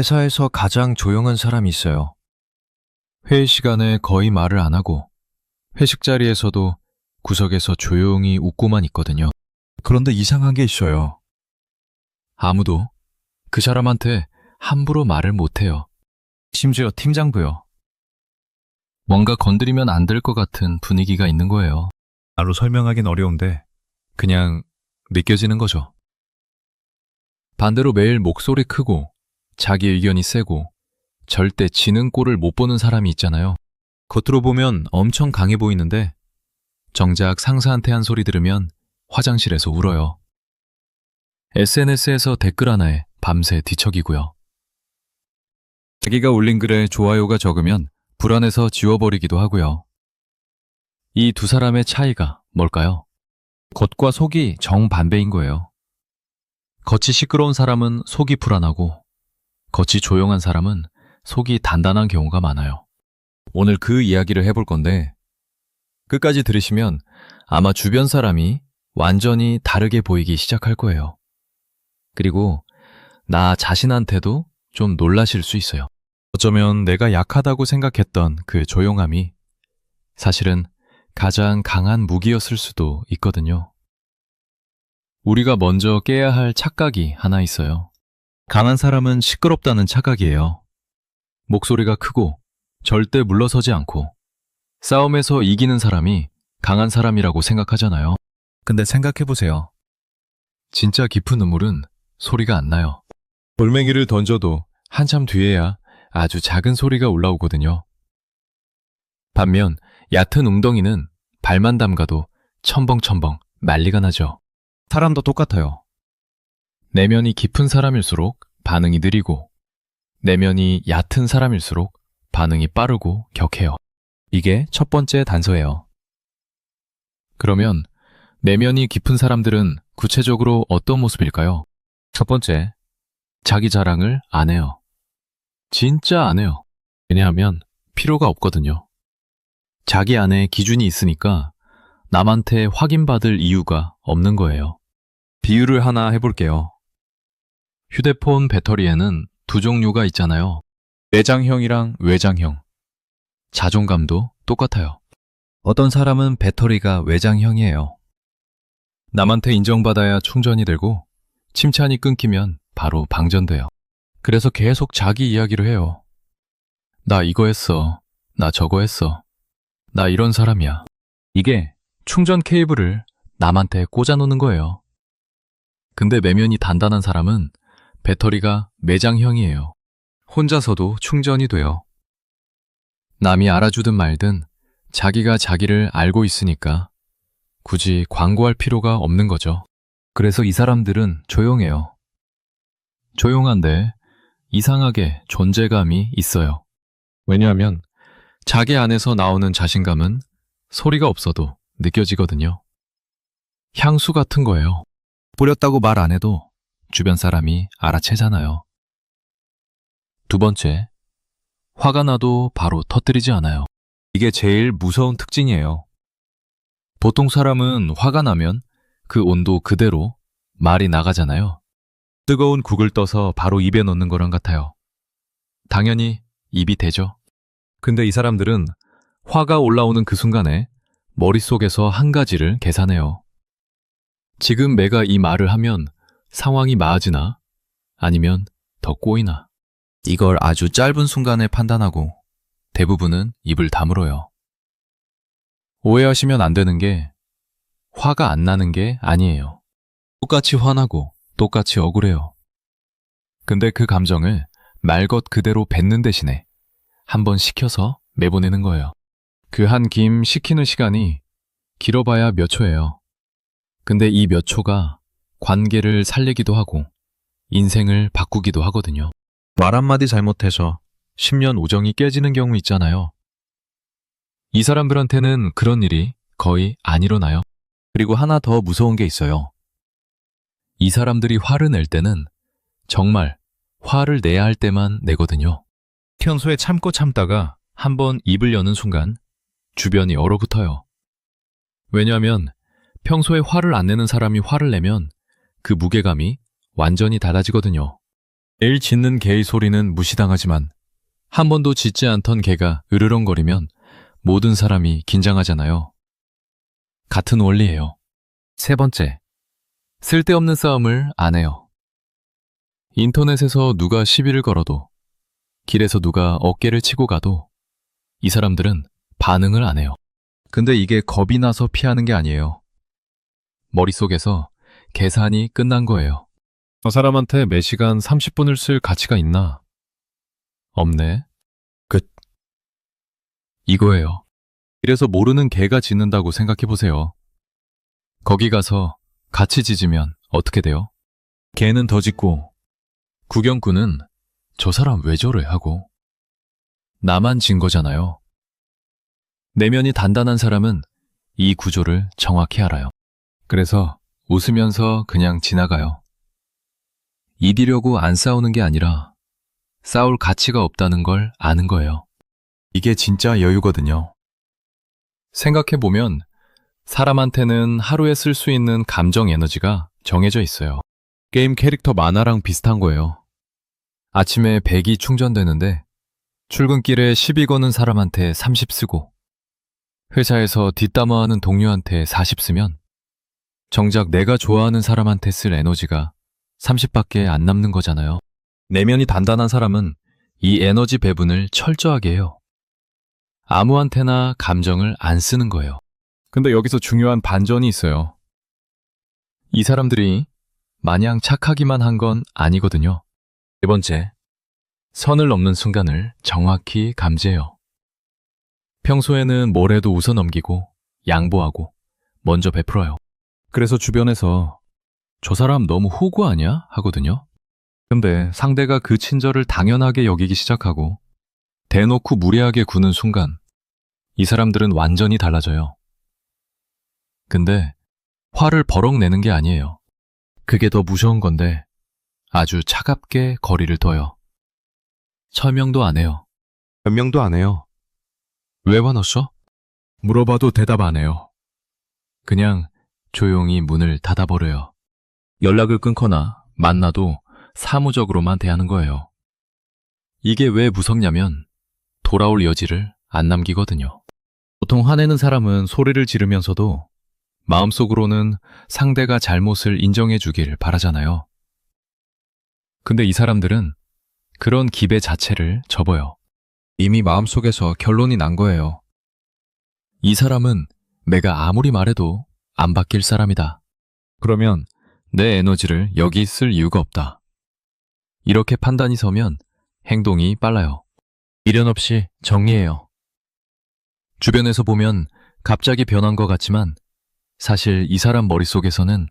회사에서 가장 조용한 사람이 있어요. 회의 시간에 거의 말을 안 하고 회식 자리에서도 구석에서 조용히 웃고만 있거든요. 그런데 이상한 게 있어요. 아무도 그 사람한테 함부로 말을 못해요. 심지어 팀장도요. 뭔가 건드리면 안 될 것 같은 분위기가 있는 거예요. 말로 설명하긴 어려운데 그냥 느껴지는 거죠. 반대로 매일 목소리 크고 자기 의견이 세고 절대 지는 꼴을 못 보는 사람이 있잖아요. 겉으로 보면 엄청 강해 보이는데 정작 상사한테 한 소리 들으면 화장실에서 울어요. SNS에서 댓글 하나에 밤새 뒤척이고요. 자기가 올린 글에 좋아요가 적으면 불안해서 지워버리기도 하고요. 이 두 사람의 차이가 뭘까요? 겉과 속이 정반대인 거예요. 겉이 시끄러운 사람은 속이 불안하고 겉이 조용한 사람은 속이 단단한 경우가 많아요. 오늘 그 이야기를 해볼 건데 끝까지 들으시면 아마 주변 사람이 완전히 다르게 보이기 시작할 거예요. 그리고 나 자신한테도 좀 놀라실 수 있어요. 어쩌면 내가 약하다고 생각했던 그 조용함이 사실은 가장 강한 무기였을 수도 있거든요. 우리가 먼저 깨야 할 착각이 하나 있어요. 강한 사람은 시끄럽다는 착각이에요. 목소리가 크고 절대 물러서지 않고 싸움에서 이기는 사람이 강한 사람이라고 생각하잖아요. 근데 생각해보세요. 진짜 깊은 눈물은 소리가 안 나요. 돌멩이를 던져도 한참 뒤에야 아주 작은 소리가 올라오거든요. 반면 얕은 웅덩이는 발만 담가도 첨벙첨벙 난리가 나죠. 사람도 똑같아요. 내면이 깊은 사람일수록 반응이 느리고 내면이 얕은 사람일수록 반응이 빠르고 격해요. 이게 첫 번째 단서예요. 그러면 내면이 깊은 사람들은 구체적으로 어떤 모습일까요? 첫 번째, 자기 자랑을 안 해요. 진짜 안 해요. 왜냐하면 필요가 없거든요. 자기 안에 기준이 있으니까 남한테 확인받을 이유가 없는 거예요. 비유를 하나 해볼게요. 휴대폰 배터리에는 두 종류가 있잖아요. 내장형이랑 외장형. 자존감도 똑같아요. 어떤 사람은 배터리가 외장형이에요. 남한테 인정받아야 충전이 되고 칭찬이 끊기면 바로 방전돼요. 그래서 계속 자기 이야기를 해요. 나 이거 했어. 나 저거 했어. 나 이런 사람이야. 이게 충전 케이블을 남한테 꽂아놓는 거예요. 근데 내면이 단단한 사람은 배터리가 매장형이에요. 혼자서도 충전이 돼요. 남이 알아주든 말든 자기가 자기를 알고 있으니까 굳이 광고할 필요가 없는 거죠. 그래서 이 사람들은 조용해요. 조용한데 이상하게 존재감이 있어요. 왜냐하면 자기 안에서 나오는 자신감은 소리가 없어도 느껴지거든요. 향수 같은 거예요. 뿌렸다고 말 안 해도 주변 사람이 알아채잖아요. 두 번째, 화가 나도 바로 터뜨리지 않아요. 이게 제일 무서운 특징이에요. 보통 사람은 화가 나면 그 온도 그대로 말이 나가잖아요. 뜨거운 국을 떠서 바로 입에 넣는 거랑 같아요. 당연히 입이 되죠. 근데 이 사람들은 화가 올라오는 그 순간에 머릿속에서 한 가지를 계산해요. 지금 내가 이 말을 하면 상황이 나아지나 아니면 더 꼬이나. 이걸 아주 짧은 순간에 판단하고 대부분은 입을 다물어요. 오해하시면 안 되는 게 화가 안 나는 게 아니에요. 똑같이 화나고 똑같이 억울해요. 근데 그 감정을 말 것 그대로 뱉는 대신에 한번 식혀서 내보내는 거예요. 그 한 김 식히는 시간이 길어봐야 몇 초예요. 근데 이 몇 초가 관계를 살리기도 하고 인생을 바꾸기도 하거든요. 말 한마디 잘못해서 10년 우정이 깨지는 경우 있잖아요. 이 사람들한테는 그런 일이 거의 안 일어나요. 그리고 하나 더 무서운 게 있어요. 이 사람들이 화를 낼 때는 정말 화를 내야 할 때만 내거든요. 평소에 참고 참다가 한번 입을 여는 순간 주변이 얼어붙어요. 왜냐하면 평소에 화를 안 내는 사람이 화를 내면 그 무게감이 완전히 달라지거든요. 매일 짖는 개의 소리는 무시당하지만 한 번도 짖지 않던 개가 으르렁거리면 모든 사람이 긴장하잖아요. 같은 원리예요. 세 번째, 쓸데없는 싸움을 안 해요. 인터넷에서 누가 시비를 걸어도, 길에서 누가 어깨를 치고 가도 이 사람들은 반응을 안 해요. 근데 이게 겁이 나서 피하는 게 아니에요. 머릿속에서 계산이 끝난 거예요. 저 사람한테 매 시간 30분을 쓸 가치가 있나? 없네. 끝. 이거예요. 이래서 모르는 개가 짖는다고 생각해보세요. 거기 가서 같이 짖으면 어떻게 돼요? 개는 더 짖고, 구경꾼은 저 사람 왜 저래 하고, 나만 진 거잖아요. 내면이 단단한 사람은 이 구조를 정확히 알아요. 그래서 웃으면서 그냥 지나가요. 이기려고 안 싸우는 게 아니라 싸울 가치가 없다는 걸 아는 거예요. 이게 진짜 여유거든요. 생각해보면 사람한테는 하루에 쓸 수 있는 감정 에너지가 정해져 있어요. 게임 캐릭터 만화랑 비슷한 거예요. 아침에 100이 충전되는데 출근길에 시비 거는 사람한테 30 쓰고 회사에서 뒷담화하는 동료한테 40 쓰면 정작 내가 좋아하는 사람한테 쓸 에너지가 30밖에 안 남는 거잖아요. 내면이 단단한 사람은 이 에너지 배분을 철저하게 해요. 아무한테나 감정을 안 쓰는 거예요. 근데 여기서 중요한 반전이 있어요. 이 사람들이 마냥 착하기만 한 건 아니거든요. 네 번째, 선을 넘는 순간을 정확히 감지해요. 평소에는 뭘 해도 웃어넘기고 양보하고 먼저 베풀어요. 그래서 주변에서 저 사람 너무 호구 아니야? 하거든요. 근데 상대가 그 친절을 당연하게 여기기 시작하고 대놓고 무례하게 구는 순간 이 사람들은 완전히 달라져요. 근데 화를 버럭 내는 게 아니에요. 그게 더 무서운 건데 아주 차갑게 거리를 둬요. 설명도 안 해요. 변명도 안 해요. 왜 화났어? 물어봐도 대답 안 해요. 그냥 조용히 문을 닫아버려요. 연락을 끊거나 만나도 사무적으로만 대하는 거예요. 이게 왜 무섭냐면 돌아올 여지를 안 남기거든요. 보통 화내는 사람은 소리를 지르면서도 마음속으로는 상대가 잘못을 인정해 주길 바라잖아요. 근데 이 사람들은 그런 기배 자체를 접어요. 이미 마음속에서 결론이 난 거예요. 이 사람은 내가 아무리 말해도 안 바뀔 사람이다. 그러면 내 에너지를 여기 쓸 이유가 없다. 이렇게 판단이 서면 행동이 빨라요. 미련 없이 정리해요. 주변에서 보면 갑자기 변한 것 같지만 사실 이 사람 머릿속에서는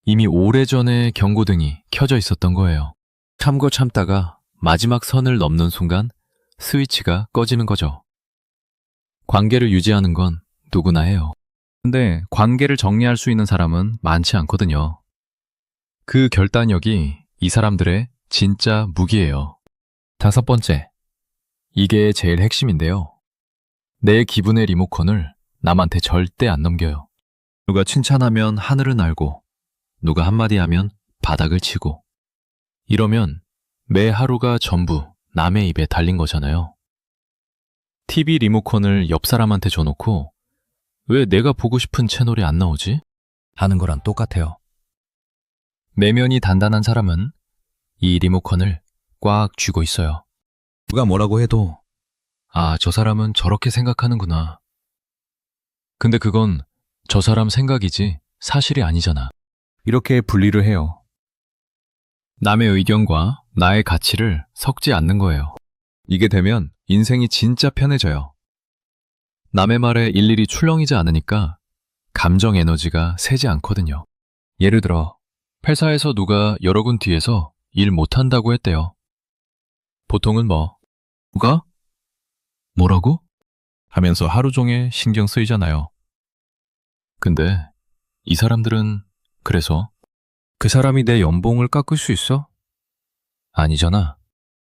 이미 오래전에 경고등이 켜져 있었던 거예요. 참고 참다가 마지막 선을 넘는 순간 스위치가 꺼지는 거죠. 관계를 유지하는 건 누구나 해요. 근데 관계를 정리할 수 있는 사람은 많지 않거든요. 그 결단력이 이 사람들의 진짜 무기예요. 다섯 번째, 이게 제일 핵심인데요. 내 기분의 리모컨을 남한테 절대 안 넘겨요. 누가 칭찬하면 하늘을 날고 누가 한마디 하면 바닥을 치고 이러면 매 하루가 전부 남의 입에 달린 거잖아요. TV 리모컨을 옆 사람한테 줘놓고 왜 내가 보고 싶은 채널이 안 나오지? 하는 거랑 똑같아요. 내면이 단단한 사람은 이 리모컨을 꽉 쥐고 있어요. 누가 뭐라고 해도 아, 저 사람은 저렇게 생각하는구나. 근데 그건 저 사람 생각이지 사실이 아니잖아. 이렇게 분리를 해요. 남의 의견과 나의 가치를 섞지 않는 거예요. 이게 되면 인생이 진짜 편해져요. 남의 말에 일일이 출렁이지 않으니까 감정 에너지가 새지 않거든요. 예를 들어 회사에서 누가 여러 군 뒤에서 일 못한다고 했대요. 보통은 누가? 뭐라고? 하면서 하루 종일 신경 쓰이잖아요. 근데 이 사람들은 그래서 그 사람이 내 연봉을 깎을 수 있어? 아니잖아.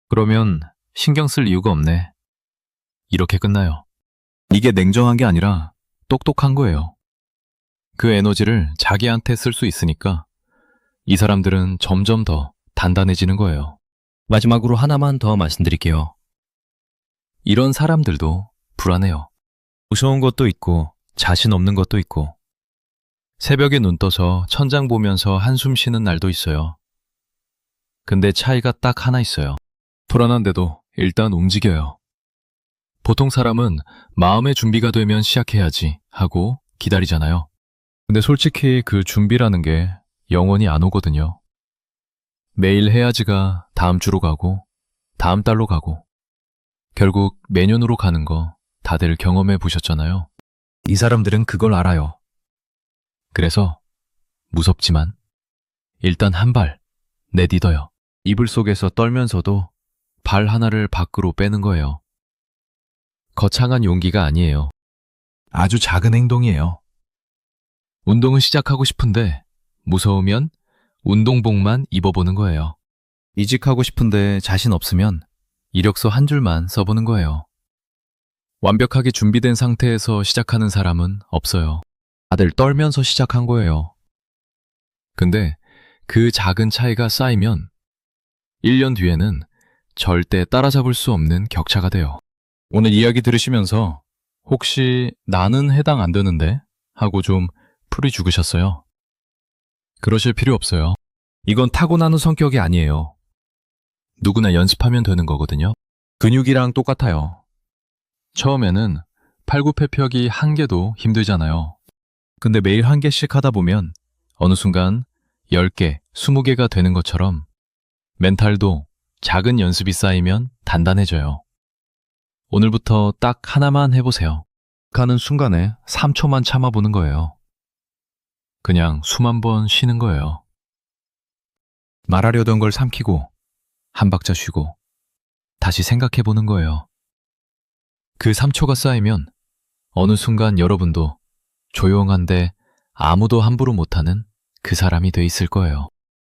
그러면 신경 쓸 이유가 없네. 이렇게 끝나요. 이게 냉정한 게 아니라 똑똑한 거예요. 그 에너지를 자기한테 쓸 수 있으니까 이 사람들은 점점 더 단단해지는 거예요. 마지막으로 하나만 더 말씀드릴게요. 이런 사람들도 불안해요. 무서운 것도 있고 자신 없는 것도 있고 새벽에 눈 떠서 천장 보면서 한숨 쉬는 날도 있어요. 근데 차이가 딱 하나 있어요. 불안한데도 일단 움직여요. 보통 사람은 마음의 준비가 되면 시작해야지 하고 기다리잖아요. 근데 솔직히 그 준비라는 게 영원히 안 오거든요. 매일 해야지가 다음 주로 가고 다음 달로 가고 결국 내년으로 가는 거 다들 경험해 보셨잖아요. 이 사람들은 그걸 알아요. 그래서 무섭지만 일단 한 발 내딛어요. 이불 속에서 떨면서도 발 하나를 밖으로 빼는 거예요. 거창한 용기가 아니에요. 아주 작은 행동이에요. 운동을 시작하고 싶은데 무서우면 운동복만 입어보는 거예요. 이직하고 싶은데 자신 없으면 이력서 한 줄만 써보는 거예요. 완벽하게 준비된 상태에서 시작하는 사람은 없어요. 다들 떨면서 시작한 거예요. 근데 그 작은 차이가 쌓이면 1년 뒤에는 절대 따라잡을 수 없는 격차가 돼요. 오늘 이야기 들으시면서 혹시 나는 해당 안 되는데 하고 좀 풀이 죽으셨어요? 그러실 필요 없어요. 이건 타고나는 성격이 아니에요. 누구나 연습하면 되는 거거든요. 근육이랑 똑같아요. 처음에는 팔굽혀펴기 한 개도 힘들잖아요. 근데 매일 한 개씩 하다 보면 어느 순간 10개, 20개가 되는 것처럼 멘탈도 작은 연습이 쌓이면 단단해져요. 오늘부터 딱 하나만 해보세요. 가는 순간에 3초만 참아보는 거예요. 그냥 숨 한 번 쉬는 거예요. 말하려던 걸 삼키고 한 박자 쉬고 다시 생각해보는 거예요. 그 3초가 쌓이면 어느 순간 여러분도 조용한데 아무도 함부로 못하는 그 사람이 돼 있을 거예요.